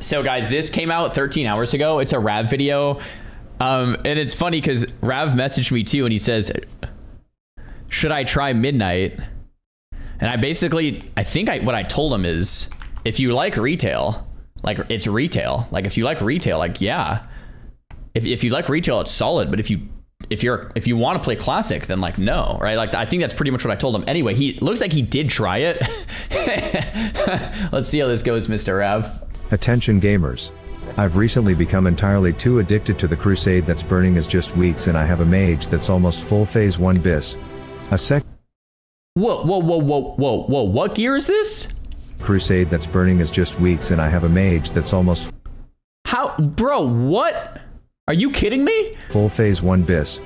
So guys, this came out 13 hours ago. It's a Rav video. And it's funny because Rav messaged me too, and he says, should I try Midnight? And I think what I told him is, if you like retail, like it's retail. Like if you like retail, like yeah. If you like retail, it's solid. But if you want to play classic, then like no, right? Like I think that's pretty much what I told him. Anyway, he looks like he did try it. Let's see how this goes, Mr. Rav. Attention gamers. I've recently become entirely too addicted to the crusade that's burning is just weeks, and I have a mage that's almost full phase 1 bis. Whoa, what gear is this? Crusade that's burning is just weeks, and I have a mage that's almost... How? Bro, what? Are you kidding me? Full phase 1 bis.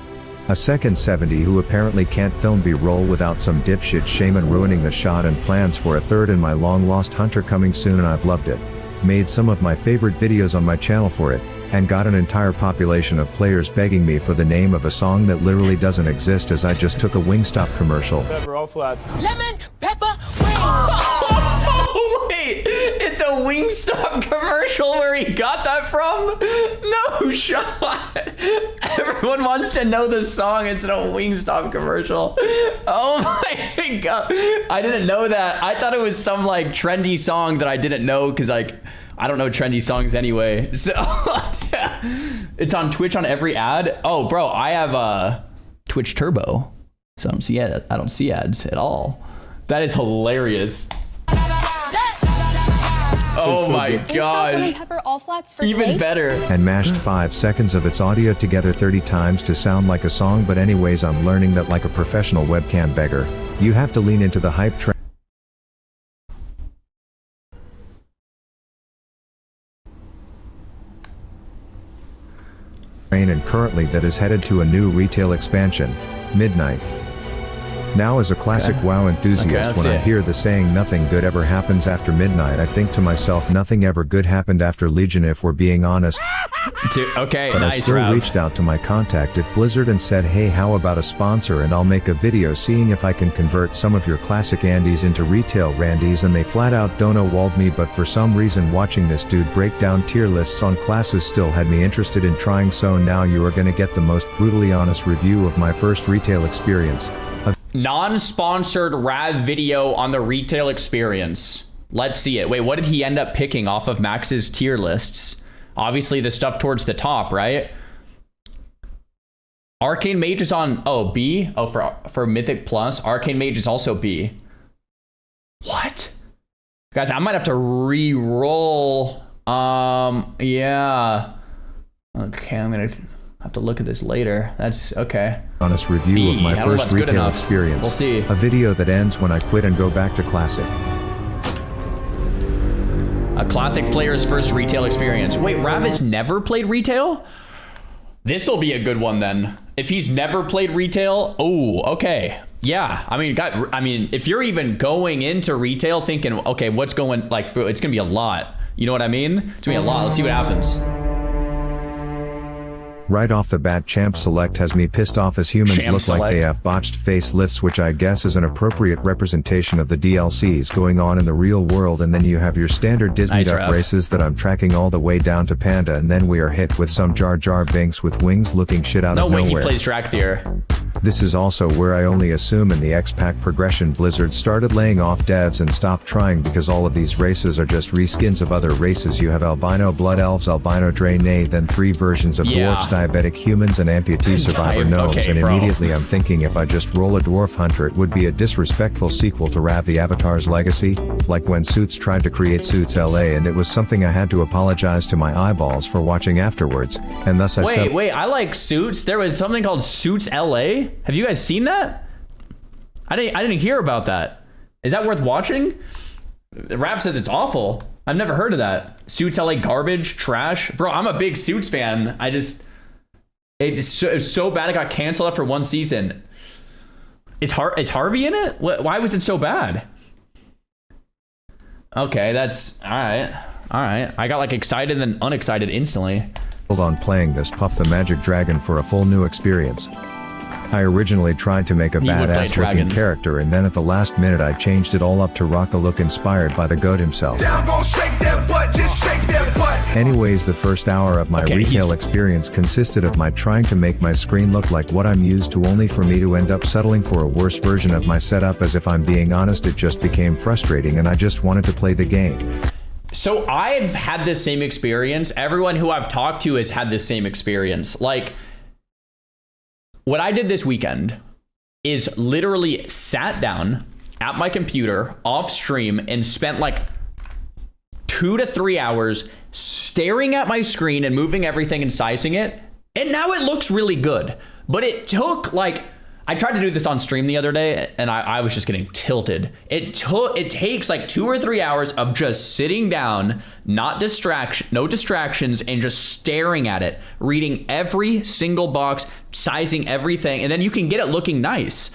A second 70 who apparently can't film B-roll without some dipshit shaman ruining the shot, and plans for a third and my long lost hunter coming soon, and I've loved it. Made some of my favorite videos on my channel for it, and got an entire population of players begging me for the name of a song that literally doesn't exist, as I just took a Wingstop commercial. Pepper, all flats. Lemon, pepper, wings. Oh, wait, it's a Wingstop commercial where he got that from? No shot. Everyone wants to know the song. It's a Wingstop commercial. Oh my God. I didn't know that. I thought it was some like trendy song that I didn't know, because like, I don't know trendy songs anyway. So it's on Twitch on every ad. Oh, bro, I have a Twitch Turbo, so I don't see ads at all. That is hilarious. Oh my gosh. Pepper, all flats for even Blake? better. And mashed 5 seconds of its audio together 30 times to sound like a song. But anyways, I'm learning that like a professional webcam beggar, you have to lean into the hype train. And currently that is headed to a new retail expansion, Midnight. Now as a classic WoW enthusiast, when I hear the saying nothing good ever happens after midnight, I think to myself, nothing ever good happened after Legion, if we're being honest. Okay, but nice, I still Rav. reached out to my contact at Blizzard and said, hey, how about a sponsor, and I'll make a video seeing if I can convert some of your classic Andes into retail Randys, and they flat out don't walled me. But for some reason watching this dude break down tier lists on classes still had me interested in trying, so now you are gonna get the most brutally honest review of my first retail experience. Non-sponsored Rav video on the retail experience. Let's see it. Wait, what did he end up picking off of Max's tier lists? Obviously the stuff towards the top, right? Arcane Mage is on, oh, B? Oh, for Mythic Plus, Arcane Mage is also B. What? Guys, I might have to re-roll. Yeah. Okay, I'm gonna have to look at this later. That's okay. Honest review of my first retail experience. We'll see. A video that ends when I quit and go back to classic. A classic player's first retail experience. Wait, Rav has never played retail? This will be a good one then. If he's never played retail, oh, okay. Yeah, I mean, if you're even going into retail thinking, okay, what's going, like, it's gonna be a lot. You know what I mean? It's gonna be a lot. Let's see what happens. Right off the bat, Champ Select has me pissed off, as humans look like they have botched facelifts, which I guess is an appropriate representation of the DLCs going on in the real world. And then you have your standard Disneyed up races that I'm tracking all the way down to Panda, and then we are hit with some Jar Jar Binks with wings looking shit out of nowhere. No way he plays Drakthir. This is also where I only assume in the X-Pack progression Blizzard started laying off devs and stopped trying, because all of these races are just reskins of other races. You have albino blood elves, albino Draenei, then 3 versions of dwarfs, diabetic humans, and amputee survivor gnomes, and immediately I'm thinking if I just roll a dwarf hunter it would be a disrespectful sequel to Rav the Avatar's Legacy, like when Suits tried to create Suits LA, and it was something I had to apologize to my eyeballs for watching afterwards, and thus I said— Wait, I like Suits. There was something called Suits LA? Have you guys seen that? I didn't hear about that. Is that worth watching? Rav says it's awful. I've never heard of that. Suits LA garbage, trash. Bro, I'm a big Suits fan. It's so bad it got canceled after 1 season. Is Harvey in it? Why was it so bad? Okay, that's all right. I got like excited and then unexcited instantly. On playing this Puff the Magic Dragon for a full new experience. I originally tried to make a badass looking character, and then at the last minute I changed it all up to rock a look inspired by the goat himself. Down, gon' shake that butt, just shake that butt. Anyways, the first hour of my Okay, retail experience consisted of my trying to make my screen look like what I'm used to, only for me to end up settling for a worse version of my setup. As if I'm being honest, it just became frustrating and I just wanted to play the game. So I've had this same experience. Everyone who I've talked to has had this same experience. Like, what I did this weekend is literally sat down at my computer off stream and spent like 2 to 3 hours staring at my screen and moving everything and sizing it. And now it looks really good. But it took like, I tried to do this on stream the other day and I was just getting tilted. It takes like 2 or 3 hours of just sitting down, no distractions, and just staring at it, reading every single box, sizing everything, and then you can get it looking nice.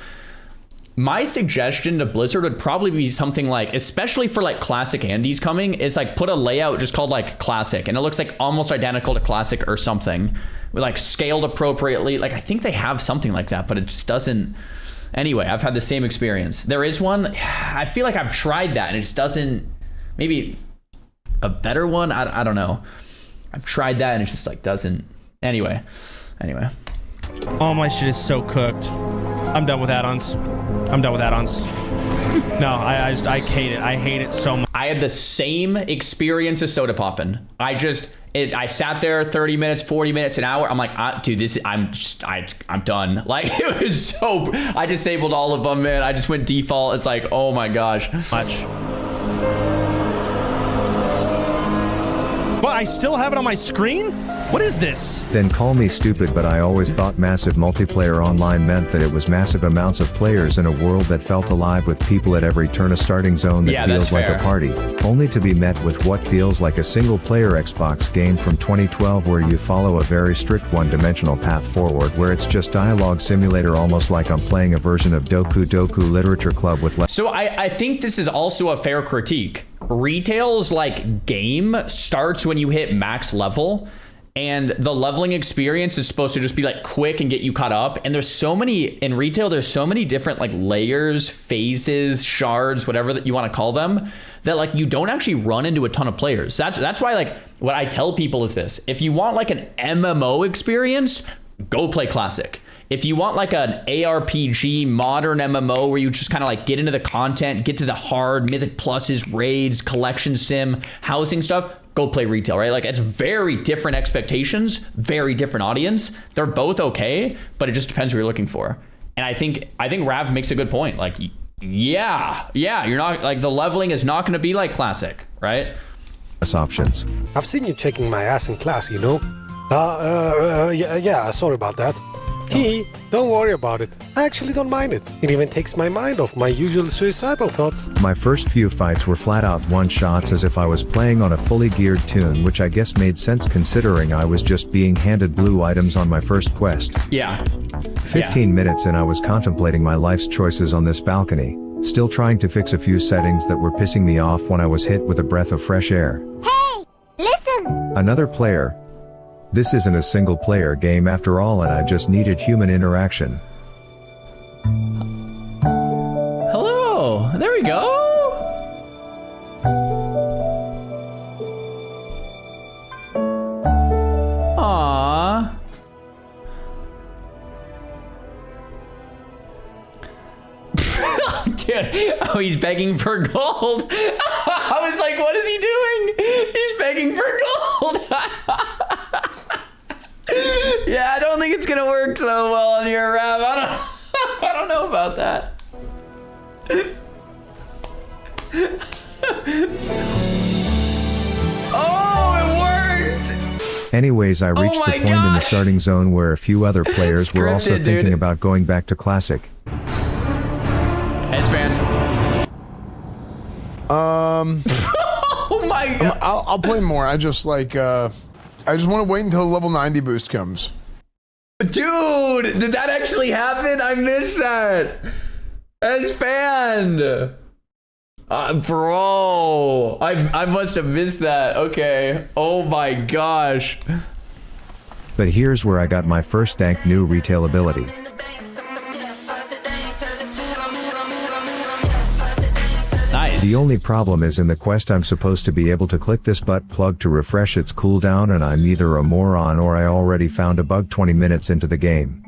My suggestion to Blizzard would probably be something like, especially for like Classic Andes coming, is like put a layout just called like Classic, and it looks like almost identical to Classic or something, with like scaled appropriately. Like I think they have something like that, but it just doesn't. Anyway, I've had the same experience. There is one. I feel like I've tried that and it just doesn't. Maybe a better one. I don't know. I've tried that and it just like doesn't. Anyway. Oh, my shit is so cooked. I'm done with add-ons. No, I hate it. I hate it so much. I had the same experience as Soda Poppin'. I sat there 30 minutes, 40 minutes, an hour. I'm like, dude, I'm done. Like, it was so, I disabled all of them, man. I just went default. It's like, oh my gosh. But I still have it on my screen? What is this? Then call me stupid, but I always thought massive multiplayer online meant that it was massive amounts of players in a world that felt alive with people at every turn, a starting zone that feels like a party, only to be met with what feels like a single-player Xbox game from 2012 where you follow a very strict one-dimensional path forward where it's just dialogue simulator, almost like I'm playing a version of Doku Doku Literature Club with less. So I think this is also a fair critique. Retail's like game starts when you hit max level, and the leveling experience is supposed to just be like quick and get you caught up. And there's so many in retail, there's so many different like layers, phases, shards, whatever that you want to call them, that like you don't actually run into a ton of players. That's why like what I tell people is this: if you want like an MMO experience, go play Classic. If you want like an ARPG modern MMO where you just kind of like get into the content, get to the hard Mythic Pluses, raids, collection sim, housing stuff, go play retail, right? Like it's very different expectations, very different audience. They're both okay, but it just depends what you're looking for. And I think Rav makes a good point. Like, yeah, you're not like, the leveling is not going to be like Classic, right? Options. I've seen you checking my ass in class, you know? Yeah, sorry about that. Don't worry about it. I actually don't mind it. It even takes my mind off my usual suicidal thoughts. My first few fights were flat out one-shots, as if I was playing on a fully geared tune, which I guess made sense considering I was just being handed blue items on my first quest. Yeah. 15 minutes and I was contemplating my life's choices on this balcony, still trying to fix a few settings that were pissing me off when I was hit with a breath of fresh air. Hey, listen! Another player. This isn't a single-player game after all, and I just needed human interaction. Hello, there we go. Aww. Dude, oh, he's begging for gold. I was like, what is he doing? He's begging for gold. Yeah, I don't think it's gonna work so well on your Rav. I don't know about that. Oh, it worked! Anyways, I reached the point in the starting zone where a few other players were also thinking about going back to Classic. S-Band. Oh my god. I'll play more. I just like, I just want to wait until the level 90 boost comes. Dude, did that actually happen? I missed that. S-Band. Bro, I must have missed that. Okay. Oh my gosh. But here's where I got my first dank new retail ability. Nice. guys. The only problem is in the quest I'm supposed to be able to click this butt plug to refresh its cooldown, and I'm either a moron or I already found a bug 20 minutes into the game.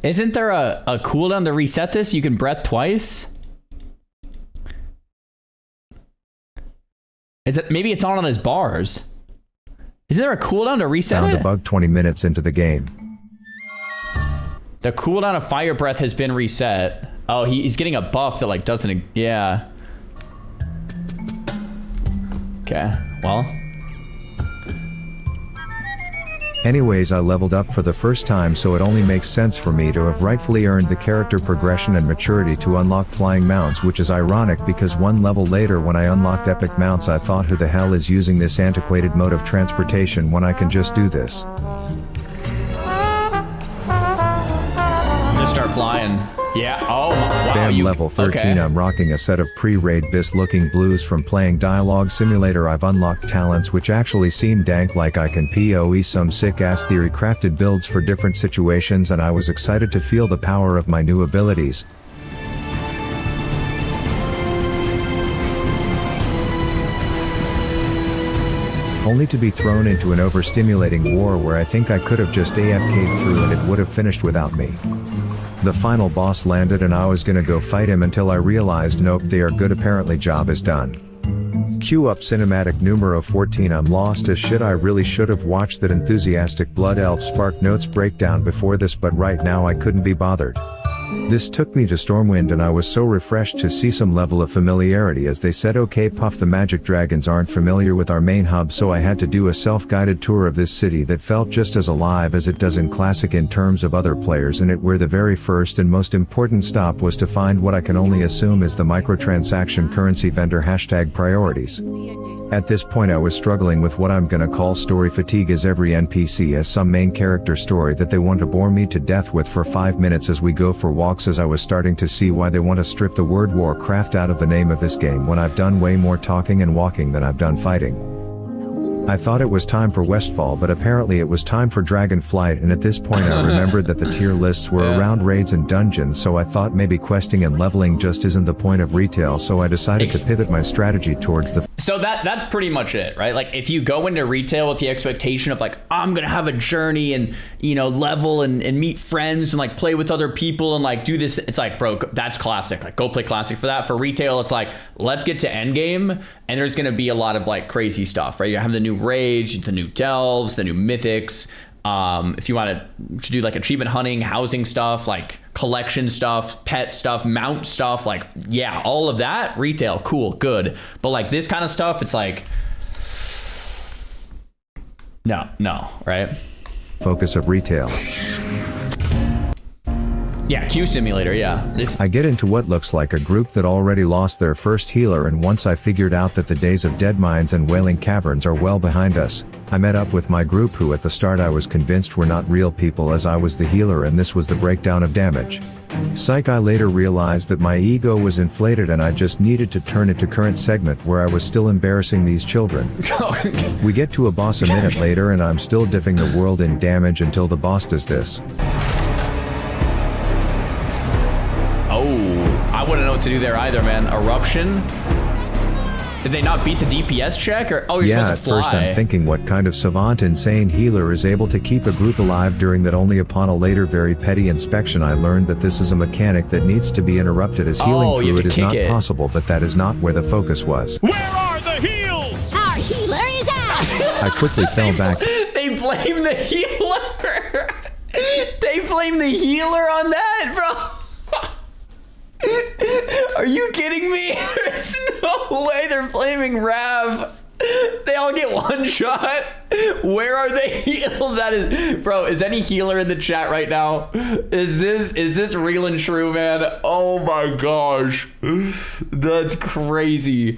Isn't there a cooldown to reset this? You can breath twice? Is it, maybe it's not on his bars. Isn't there a cooldown to reset Found it? a bug 20 minutes into the game. The cooldown of fire breath has been reset. Oh, he's getting a buff that like doesn't, yeah. Okay, well. Anyways, I leveled up for the first time, so it only makes sense for me to have rightfully earned the character progression and maturity to unlock flying mounts, which is ironic because one level later when I unlocked epic mounts I thought, who the hell is using this antiquated mode of transportation when I can just do this? Just start flying. Yeah, oh wow. Bam, level 13, okay. I'm rocking a set of pre-raid bis looking blues from playing Dialogue Simulator. I've unlocked talents which actually seem dank, like I can PoE some sick ass theory crafted builds for different situations, and I was excited to feel the power of my new abilities. Only to be thrown into an overstimulating war where I think I could have just AFK'd through and it would have finished without me. The final boss landed and I was gonna go fight him until I realized nope, they are good, apparently job is done. Cue up cinematic numero 14. I'm lost as shit. I really should have watched that enthusiastic Blood Elf Spark Notes breakdown before this, but right now I couldn't be bothered. This took me to Stormwind and I was so refreshed to see some level of familiarity, as they said okay Puff, the magic dragons aren't familiar with our main hub, so I had to do a self-guided tour of this city that felt just as alive as it does in Classic in terms of other players in it, where the very first and most important stop was to find what I can only assume is the microtransaction currency vendor #priorities. At this point I was struggling with what I'm gonna call story fatigue, as every NPC has some main character story that they want to bore me to death with for 5 minutes as we go for walks, as I was starting to see why they want to strip the word Warcraft out of the name of this game when I've done way more talking and walking than I've done fighting. I thought it was time for Westfall, but apparently it was time for Dragonflight, and at this point I remembered that the tier lists were around raids and dungeons, so I thought maybe questing and leveling just isn't the point of retail, so I decided to pivot my strategy towards the... So that's pretty much it, right? Like if you go into retail with the expectation of like, I'm gonna have a journey and, you know, level and meet friends and like play with other people and like do this, it's like, bro, that's classic. Like go play classic for that. For retail, it's like, let's get to endgame, and there's gonna be a lot of like crazy stuff, right? You have the new raids, the new delves, the new mythics. If you want to do like achievement hunting, housing stuff, like collection stuff, pet stuff, mount stuff, like yeah, all of that retail, cool, good. But like this kind of stuff, it's like no, right? Focus of retail. Yeah, Q simulator, yeah. I get into what looks like a group that already lost their first healer, and once I figured out that the days of dead mines and wailing caverns are well behind us, I met up with my group, who at the start I was convinced were not real people, as I was the healer and this was the breakdown of damage. Psych, I later realized that my ego was inflated and I just needed to turn it to current segment, where I was still embarrassing these children. We get to a boss a minute later and I'm still diffing the world in damage until the boss does this. Oh, I wouldn't know what to do there either, man. Eruption? Did they not beat the DPS check? Or oh, you're Yeah, supposed to at fly. first I'm thinking what kind of savant insane healer is able to keep a group alive during that. Only upon a later very petty inspection I learned that this is a mechanic that needs to be interrupted, as healing Oh, you through have it to is kick not it. possible, but that is not where the focus was. Where are the heels? Our healer is out. I quickly fell back. They blame the healer. They blame the healer on that, bro. Are you kidding me? There's no way they're blaming Rav. They all get one shot. Where are the heals? That is, bro. Is any healer in the chat right now? Is this real and true, man? Oh my gosh, that's crazy.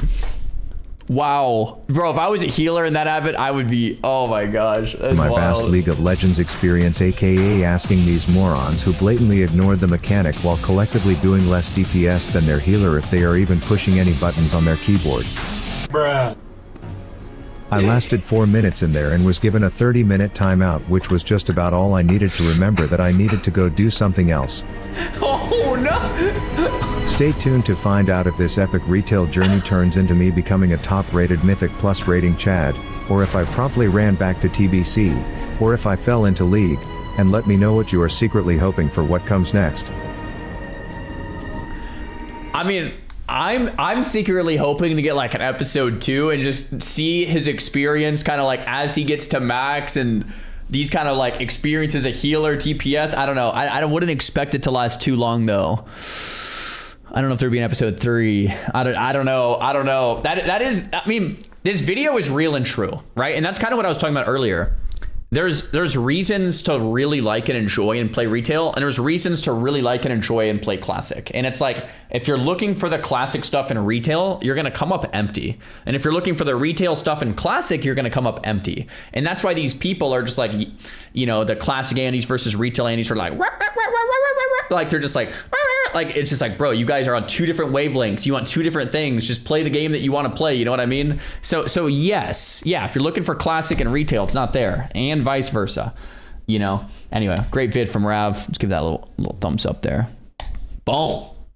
Wow, bro, if I was a healer in that habit, I would be, oh my gosh, that's My wild. vast League of Legends experience, aka asking these morons who blatantly ignored the mechanic while collectively doing less DPS than their healer if they are even pushing any buttons on their keyboard. I lasted 4 minutes in there and was given a 30-minute timeout, which was just about all I needed to remember that I needed to go do something else. Oh no! Stay tuned to find out if this epic retail journey turns into me becoming a top-rated Mythic Plus rating Chad, or if I promptly ran back to TBC, or if I fell into League, and let me know what you are secretly hoping for what comes next. I mean, I'm secretly hoping to get like an episode 2 and just see his experience kind of like as he gets to max and these kind of like experiences a healer, TPS. I don't know. I wouldn't expect it to last too long though. I don't know if there'd be an episode 3. I don't know. That is, I mean, this video is real and true, right? And that's kind of what I was talking about earlier. There's reasons to really like and enjoy and play retail, and there's reasons to really like and enjoy and play classic. And it's like, if you're looking for the classic stuff in retail, you're gonna come up empty. And if you're looking for the retail stuff in classic, you're gonna come up empty. And that's why these people are just like, you know, the classic Andes versus retail Andes are like they're just like it's just like, bro, you guys are on 2 different wavelengths. You want 2 different things. Just play the game that you want to play. You know what I mean? So yes, yeah. If you're looking for classic and retail, it's not there, and vice versa. You know. Anyway, great vid from Rav. Let's give that a little thumbs up there. Boom.